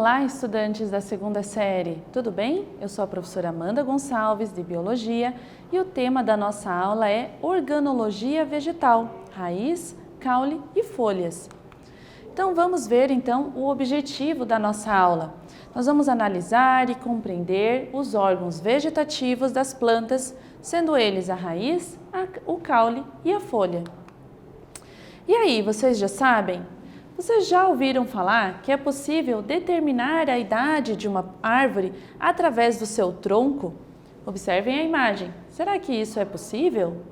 Olá, estudantes da segunda série, tudo bem? Eu sou a professora Amanda Gonçalves, de Biologia, e o tema da nossa aula é Organologia Vegetal, Raiz, Caule e Folhas. Então vamos ver o objetivo da nossa aula. Nós vamos analisar e compreender os órgãos vegetativos das plantas, sendo eles a raiz, o caule e a folha. E aí, vocês já sabem? Vocês já ouviram falar que é possível determinar a idade de uma árvore através do seu tronco? Observem a imagem. Será que isso é possível?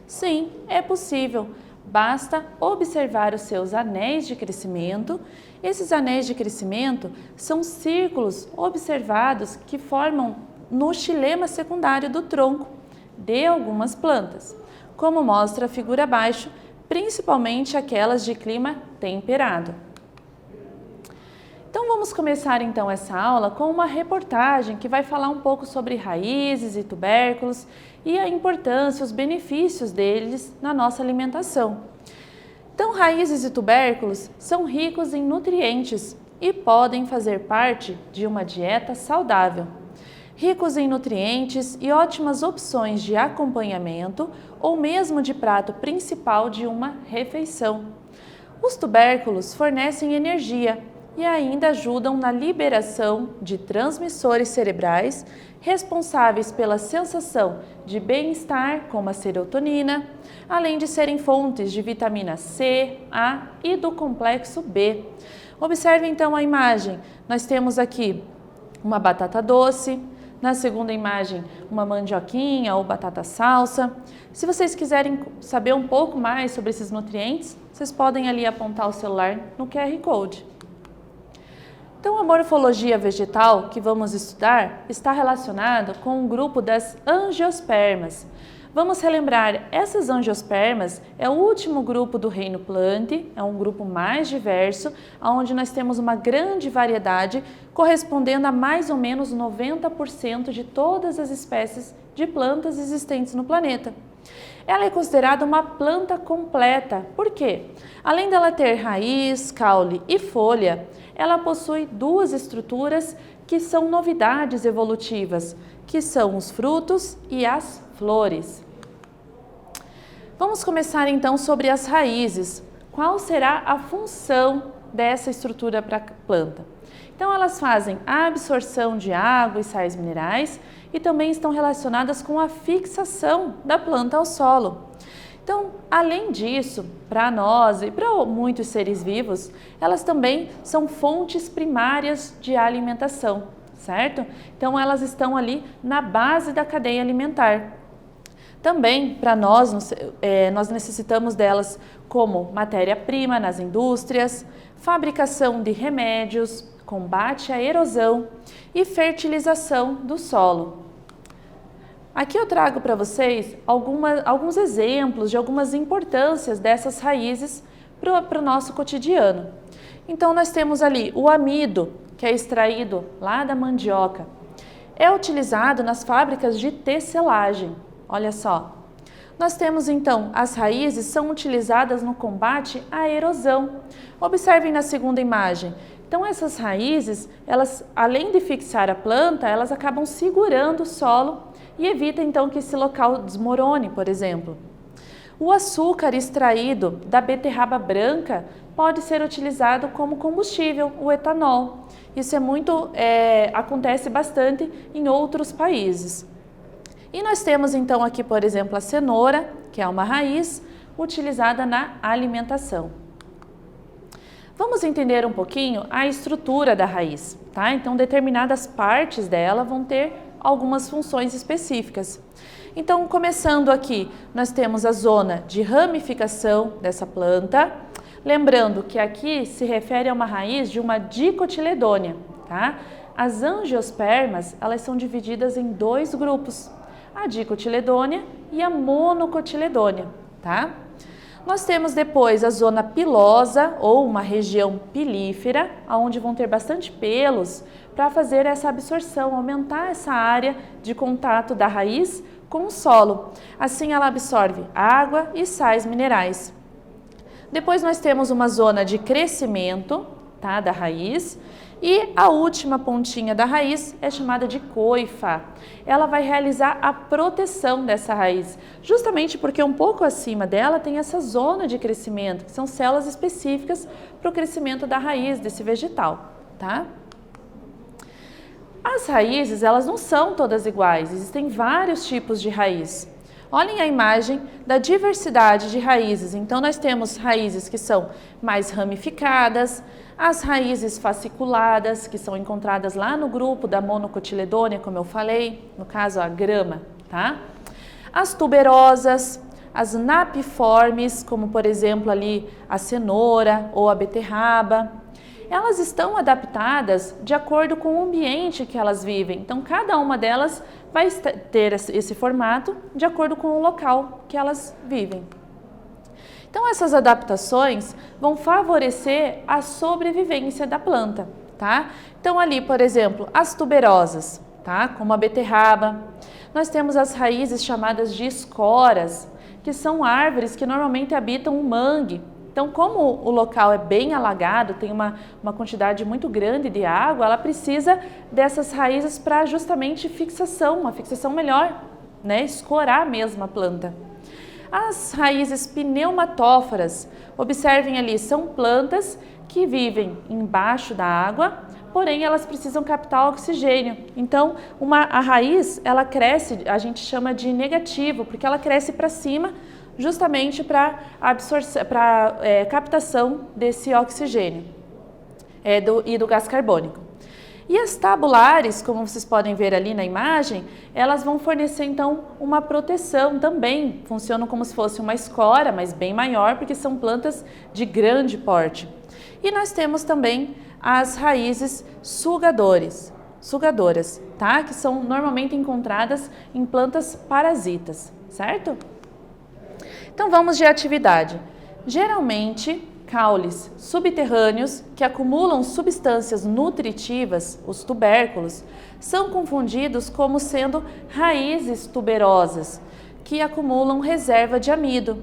Sim, é possível. Basta observar os seus anéis de crescimento. Esses anéis de crescimento são círculos observados que formam no xilema secundário do tronco de algumas plantas, como mostra a figura abaixo, principalmente aquelas de clima temperado. Então vamos começar essa aula com uma reportagem que vai falar um pouco sobre raízes e tubérculos e a importância, os benefícios deles na nossa alimentação. Então raízes e tubérculos são ricos em nutrientes e podem fazer parte de uma dieta saudável. Ricos em nutrientes e ótimas opções de acompanhamento ou mesmo de prato principal de uma refeição. Os tubérculos fornecem energia e ainda ajudam na liberação de transmissores cerebrais responsáveis pela sensação de bem-estar, como a serotonina, além de serem fontes de vitamina C, A e do complexo B. Observe então a imagem. Nós temos aqui uma batata doce. Na segunda imagem, uma mandioquinha ou batata salsa. Se vocês quiserem saber um pouco mais sobre esses nutrientes, vocês podem ali apontar o celular no QR Code. Então, a morfologia vegetal que vamos estudar está relacionada com o grupo das angiospermas. Vamos relembrar, essas angiospermas é o último grupo do reino Plantae, é um grupo mais diverso, onde nós temos uma grande variedade, correspondendo a mais ou menos 90% de todas as espécies de plantas existentes no planeta. Ela é considerada uma planta completa, por quê? Além dela ter raiz, caule e folha, ela possui duas estruturas que são novidades evolutivas, que são os frutos e as flores. Vamos começar então sobre as raízes. Qual será a função dessa estrutura para a planta? Então elas fazem a absorção de água e sais minerais e também estão relacionadas com a fixação da planta ao solo. Então, além disso, para nós e para muitos seres vivos, elas também são fontes primárias de alimentação, certo? Então elas estão ali na base da cadeia alimentar. Também, para nós necessitamos delas como matéria-prima nas indústrias, fabricação de remédios, combate à erosão e fertilização do solo. Aqui eu trago para vocês alguns exemplos de algumas importâncias dessas raízes para o nosso cotidiano. Então, nós temos ali o amido, que é extraído lá da mandioca. É utilizado nas fábricas de tecelagem. Olha só, nós temos então as raízes são utilizadas no combate à erosão. Observem na segunda imagem. Então essas raízes, elas além de fixar a planta, elas acabam segurando o solo e evitam então que esse local desmorone, por exemplo. O açúcar extraído da beterraba branca pode ser utilizado como combustível, o etanol. Isso acontece bastante em outros países. E nós temos então aqui, por exemplo, a cenoura, que é uma raiz utilizada na alimentação. Vamos entender um pouquinho a estrutura da raiz, tá? Então, determinadas partes dela vão ter algumas funções específicas. Então, começando aqui, nós temos a zona de ramificação dessa planta. Lembrando que aqui se refere a uma raiz de uma dicotiledônea, tá? As angiospermas, elas são divididas em dois grupos, a dicotiledônea e a monocotiledônea, tá? Nós temos depois a zona pilosa ou uma região pilífera, onde vão ter bastante pelos para fazer essa absorção, aumentar essa área de contato da raiz com o solo. Assim ela absorve água e sais minerais. Depois nós temos uma zona de crescimento, tá, da raiz. E a última pontinha da raiz é chamada de coifa. Ela vai realizar a proteção dessa raiz, justamente porque um pouco acima dela tem essa zona de crescimento, que são células específicas para o crescimento da raiz desse vegetal, tá? As raízes, elas não são todas iguais, existem vários tipos de raiz. Olhem a imagem da diversidade de raízes. Então, nós temos raízes que são mais ramificadas, as raízes fasciculadas, que são encontradas lá no grupo da monocotiledônia, como eu falei, no caso a grama, tá? As tuberosas, as napiformes, como por exemplo ali a cenoura ou a beterraba. Elas estão adaptadas de acordo com o ambiente que elas vivem. Então, cada uma delas vai ter esse formato de acordo com o local que elas vivem. Então, essas adaptações vão favorecer a sobrevivência da planta, tá? Então, ali, por exemplo, as tuberosas, tá? Como a beterraba. Nós temos as raízes chamadas de escoras, que são árvores que normalmente habitam um mangue. Então, como o local é bem alagado, tem uma quantidade muito grande de água, ela precisa dessas raízes para justamente fixação, uma fixação melhor, né? Escorar mesmo a planta. As raízes pneumatóforas, observem ali, são plantas que vivem embaixo da água, porém elas precisam captar oxigênio. Então, a raiz, ela cresce, a gente chama de negativo, porque ela cresce para cima, justamente para captação desse oxigênio e do gás carbônico. E as tabulares, como vocês podem ver ali na imagem, elas vão fornecer então uma proteção também, funcionam como se fosse uma escora, mas bem maior, porque são plantas de grande porte. E nós temos também as raízes sugadoras, tá? Que são normalmente encontradas em plantas parasitas, certo? Então vamos de atividade. Geralmente, caules subterrâneos que acumulam substâncias nutritivas, os tubérculos, são confundidos como sendo raízes tuberosas, que acumulam reserva de amido.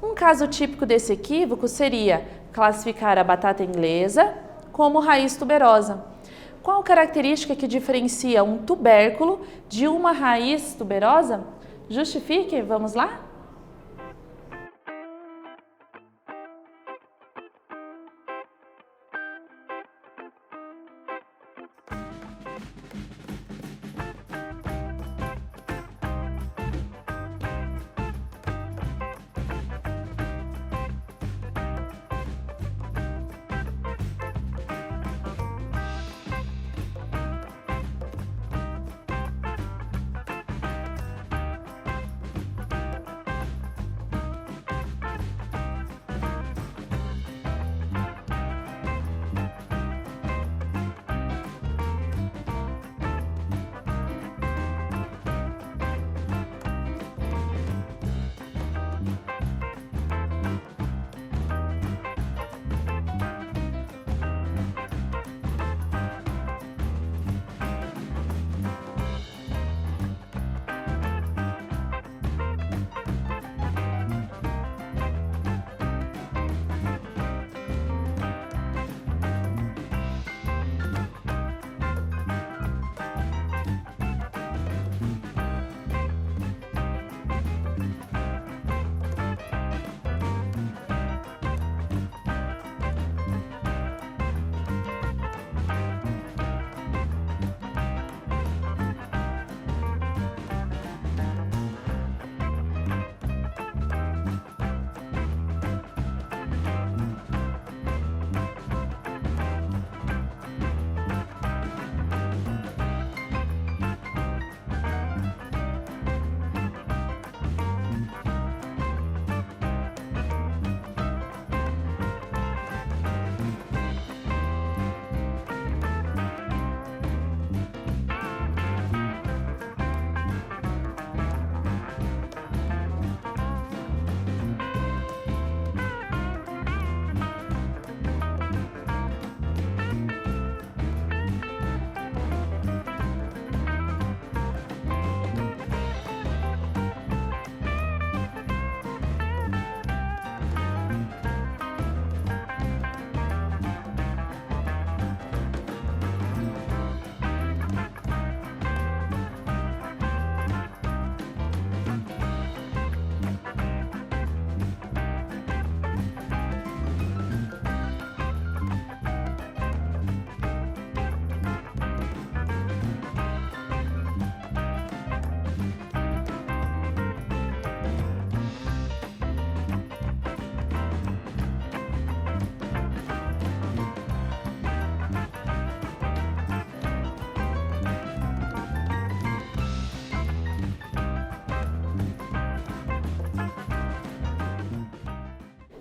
Um caso típico desse equívoco seria classificar a batata inglesa como raiz tuberosa. Qual característica que diferencia um tubérculo de uma raiz tuberosa? Justifique, vamos lá?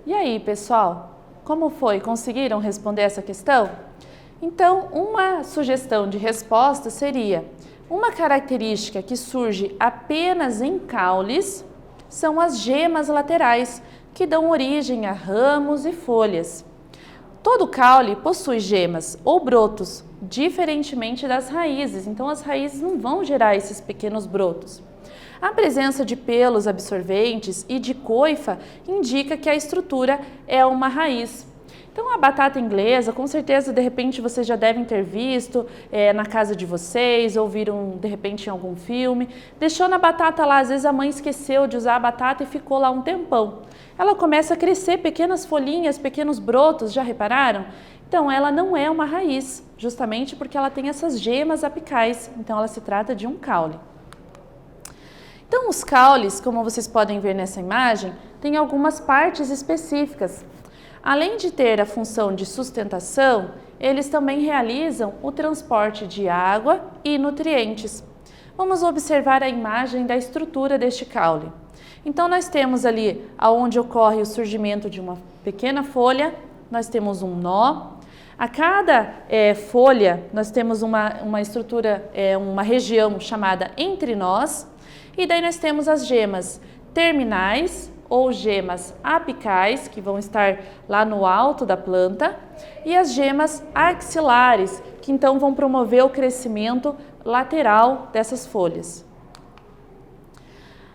E aí, pessoal, como foi? Conseguiram responder essa questão? Então, uma sugestão de resposta seria: uma característica que surge apenas em caules são as gemas laterais, que dão origem a ramos e folhas. Todo caule possui gemas ou brotos, diferentemente das raízes, então as raízes não vão gerar esses pequenos brotos. A presença de pelos absorventes e de coifa indica que a estrutura é uma raiz. Então, a batata inglesa, com certeza, de repente, vocês já devem ter visto na casa de vocês, ou viram, de repente, em algum filme. Deixou na batata lá, às vezes a mãe esqueceu de usar a batata e ficou lá um tempão. Ela começa a crescer pequenas folhinhas, pequenos brotos, já repararam? Então, ela não é uma raiz, justamente porque ela tem essas gemas apicais, então ela se trata de um caule. Então, os caules, como vocês podem ver nessa imagem, têm algumas partes específicas. Além de ter a função de sustentação, eles também realizam o transporte de água e nutrientes. Vamos observar a imagem da estrutura deste caule. Então, nós temos ali onde ocorre o surgimento de uma pequena folha, nós temos um nó. A cada folha, nós temos uma estrutura, uma região chamada entrenós. E daí nós temos as gemas terminais ou gemas apicais, que vão estar lá no alto da planta, e as gemas axilares, que então vão promover o crescimento lateral dessas folhas.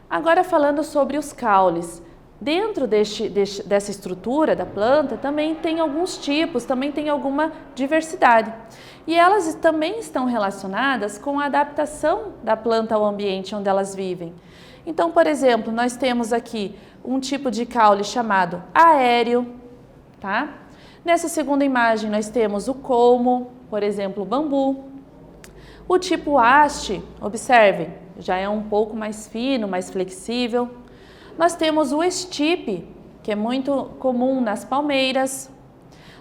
Agora falando sobre os caules. Dentro dessa estrutura da planta também tem alguns tipos, também tem alguma diversidade. E elas também estão relacionadas com a adaptação da planta ao ambiente onde elas vivem. Então, por exemplo, nós temos aqui um tipo de caule chamado aéreo, tá? Nessa segunda imagem nós temos o colmo, por exemplo, o bambu. O tipo haste, observem, já é um pouco mais fino, mais flexível. Nós temos o estipe, que é muito comum nas palmeiras.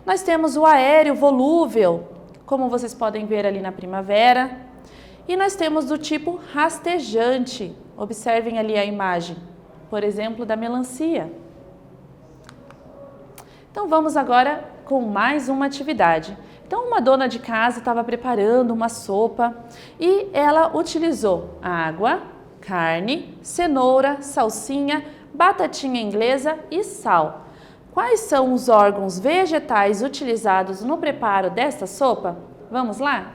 Nós temos o aéreo volúvel, como vocês podem ver ali na primavera. E nós temos do tipo rastejante. Observem ali a imagem, por exemplo, da melancia. Então vamos agora com mais uma atividade. Então uma dona de casa estava preparando uma sopa e ela utilizou água, carne, cenoura, salsinha, batatinha inglesa e sal. Quais são os órgãos vegetais utilizados no preparo desta sopa? Vamos lá?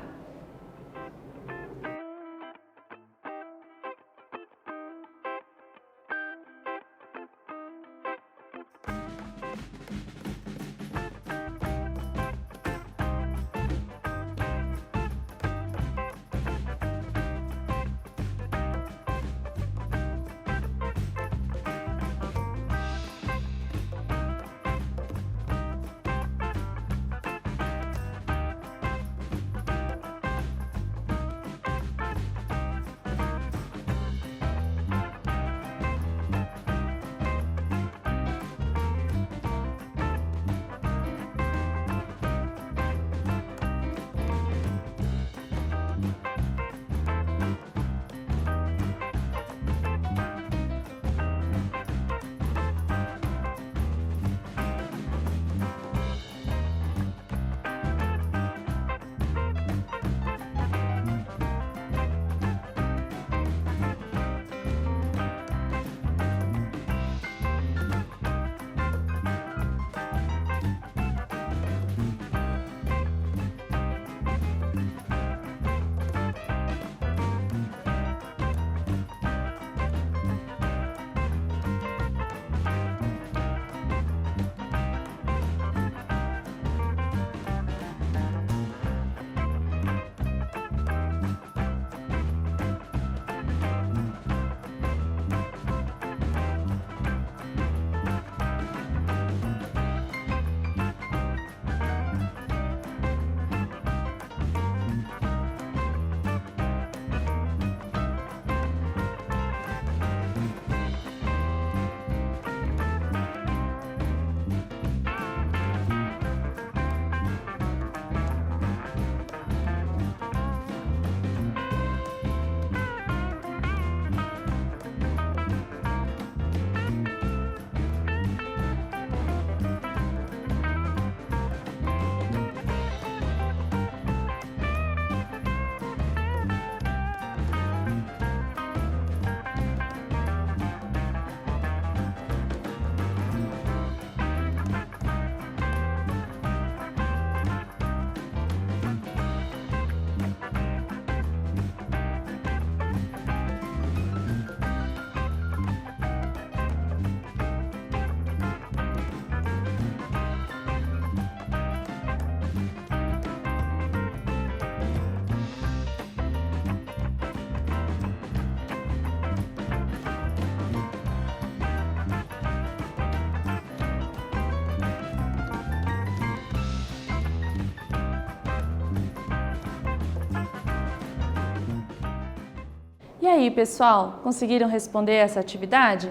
E aí, pessoal, conseguiram responder essa atividade?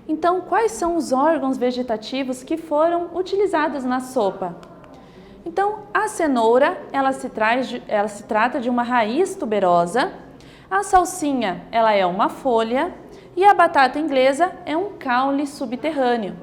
Então, quais são os órgãos vegetativos que foram utilizados na sopa? Então, a cenoura, ela se trata de uma raiz tuberosa, a salsinha, ela é uma folha e a batata inglesa é um caule subterrâneo.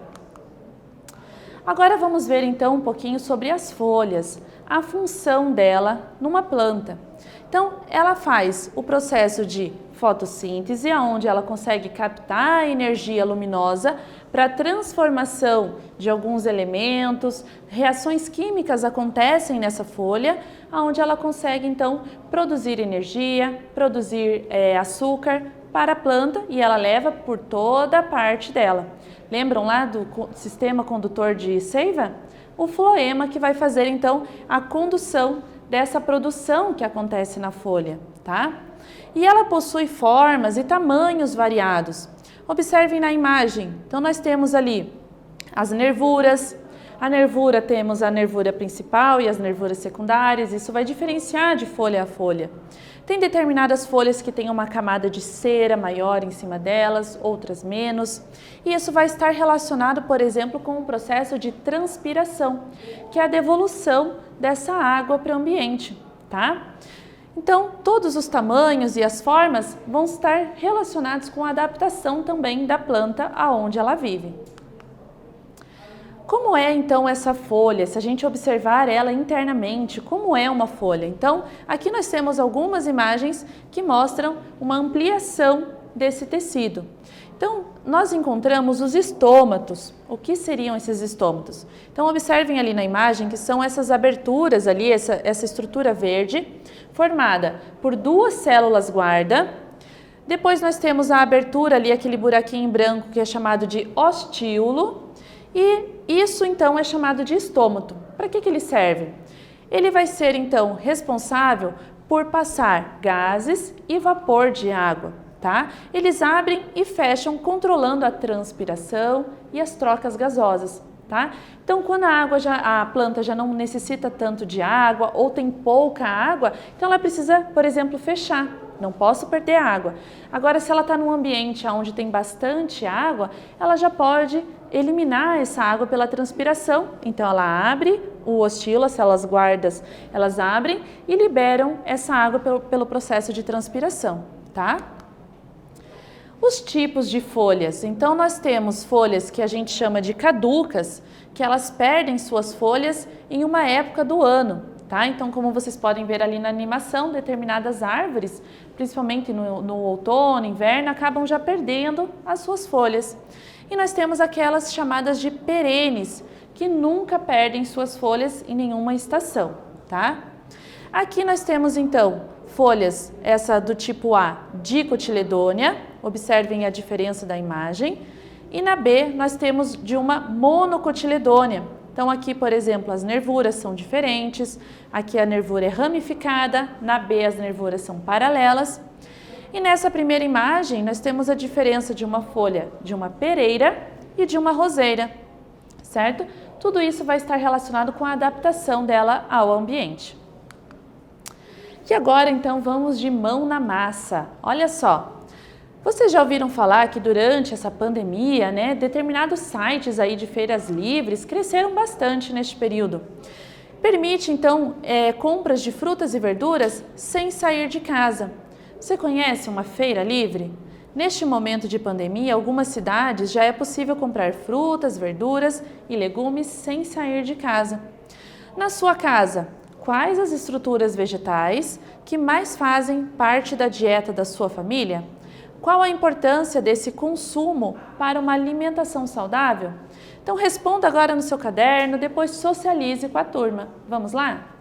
Agora vamos ver então um pouquinho sobre as folhas, a função dela numa planta. Então, ela faz o processo de fotossíntese, onde ela consegue captar a energia luminosa para a transformação de alguns elementos, reações químicas acontecem nessa folha, onde ela consegue então produzir energia, produzir açúcar para a planta e ela leva por toda a parte dela. Lembram lá do sistema condutor de seiva? O floema que vai fazer então a condução dessa produção que acontece na folha, tá? E ela possui formas e tamanhos variados. Observem na imagem. Então nós temos ali as nervuras. A nervura, temos a nervura principal e as nervuras secundárias. Isso vai diferenciar de folha a folha. Tem determinadas folhas que têm uma camada de cera maior em cima delas, outras menos. E isso vai estar relacionado, por exemplo, com o processo de transpiração, que é a devolução dessa água para o ambiente, tá? Então, todos os tamanhos e as formas vão estar relacionados com a adaptação também da planta aonde ela vive. Como é então essa folha? Se a gente observar ela internamente, como é uma folha? Então, aqui nós temos algumas imagens que mostram uma ampliação desse tecido. Então, nós encontramos os estômatos. O que seriam esses estômatos? Então, observem ali na imagem que são essas aberturas ali, essa estrutura verde, formada por duas células guarda. Depois nós temos a abertura ali, aquele buraquinho branco que é chamado de ostíolo. E isso então é chamado de estômato. Para que ele serve? Ele vai ser então responsável por passar gases e vapor de água, tá? Eles abrem e fecham controlando a transpiração e as trocas gasosas, tá? Então quando a planta já não necessita tanto de água ou tem pouca água, então ela precisa, por exemplo, fechar. Não posso perder água. Agora, se ela está num ambiente onde tem bastante água, ela já pode eliminar essa água pela transpiração. Então, ela abre o ostilo, as células guardas, elas abrem e liberam essa água pelo processo de transpiração, tá? Os tipos de folhas. Então, nós temos folhas que a gente chama de caducas, que elas perdem suas folhas em uma época do ano. Tá? Então, como vocês podem ver ali na animação, determinadas árvores, principalmente no outono, inverno, acabam já perdendo as suas folhas. E nós temos aquelas chamadas de perenes, que nunca perdem suas folhas em nenhuma estação. Tá? Aqui nós temos então folhas, essa do tipo A, dicotiledônea, observem a diferença da imagem, e na B nós temos de uma monocotiledônea. Então aqui, por exemplo, as nervuras são diferentes, aqui a nervura é ramificada, na B as nervuras são paralelas. E nessa primeira imagem nós temos a diferença de uma folha de uma pereira e de uma roseira, certo? Tudo isso vai estar relacionado com a adaptação dela ao ambiente. E agora então vamos de mão na massa. Olha só. Vocês já ouviram falar que durante essa pandemia, determinados sites aí de feiras livres cresceram bastante neste período. Permite, então, compras de frutas e verduras sem sair de casa. Você conhece uma feira livre? Neste momento de pandemia, algumas cidades já é possível comprar frutas, verduras e legumes sem sair de casa. Na sua casa, quais as estruturas vegetais que mais fazem parte da dieta da sua família? Qual a importância desse consumo para uma alimentação saudável? Então responda agora no seu caderno, depois socialize com a turma. Vamos lá?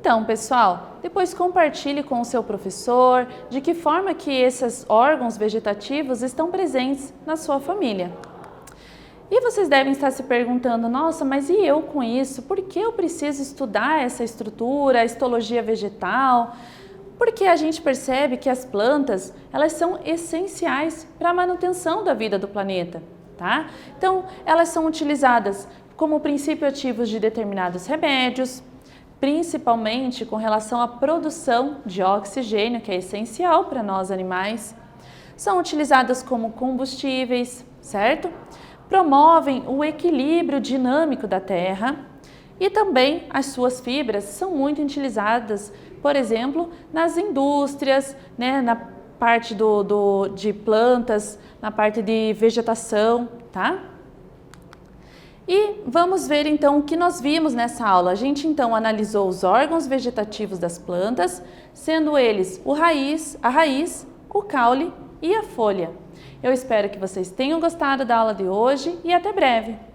Então, pessoal, depois compartilhe com o seu professor de que forma que esses órgãos vegetativos estão presentes na sua família. E vocês devem estar se perguntando, nossa, mas e eu com isso? Por que eu preciso estudar essa estrutura, a histologia vegetal? Porque a gente percebe que as plantas, elas são essenciais para a manutenção da vida do planeta, tá? Então, elas são utilizadas como princípio ativos de determinados remédios, principalmente com relação à produção de oxigênio, que é essencial para nós animais. São utilizadas como combustíveis, certo? Promovem o equilíbrio dinâmico da terra e também as suas fibras são muito utilizadas, por exemplo, nas indústrias, né, na parte de plantas, na parte de vegetação, tá? E vamos ver então o que nós vimos nessa aula. A gente então analisou os órgãos vegetativos das plantas, sendo eles a raiz, o caule e a folha. Eu espero que vocês tenham gostado da aula de hoje e até breve!